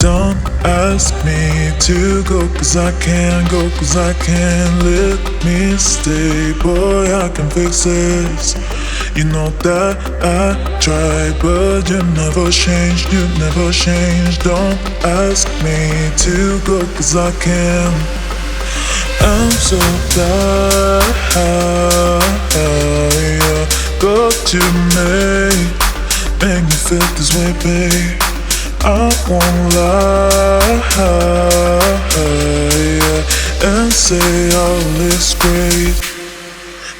Don't ask me to go, cause I can't go, cause I can't. Let me stay, boy, I can fix this. You know that I try, but you never change, you never change. Don't ask me to go, cause I can't. I'm so tired, go to make me feel this way, babe. I won't lie and say all is great.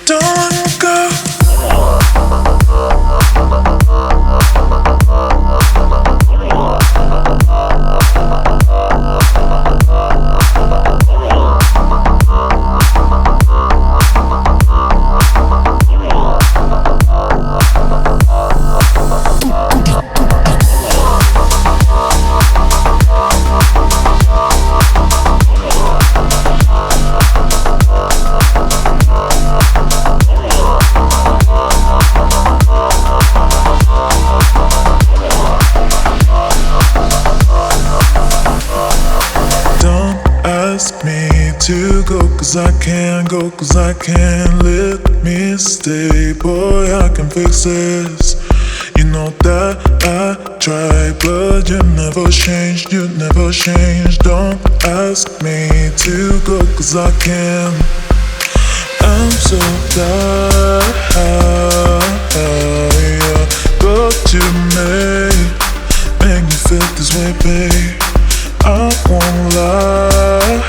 Don't go. Ask me to go, cause I can't go, cause I can't. Let me stay, boy, I can fix this. You know that I try, but you never change, you never change. Don't ask me to go, cause I can't. I'm so tired, go to make me feel this way, babe. I won't lie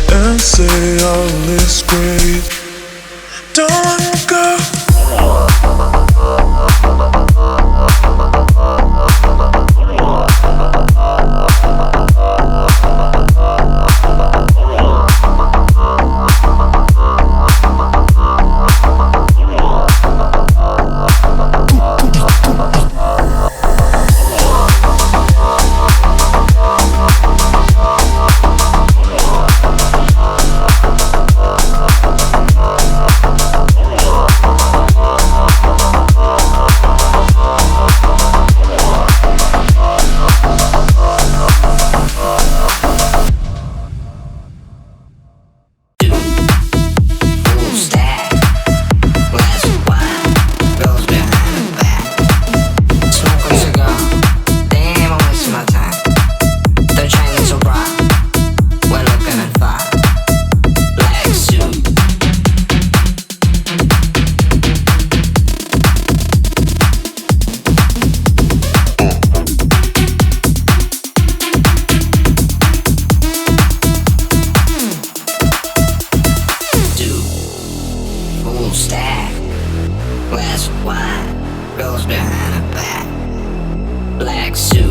and say all is great. Don't go. Glass wine, rose behind her back, black suit.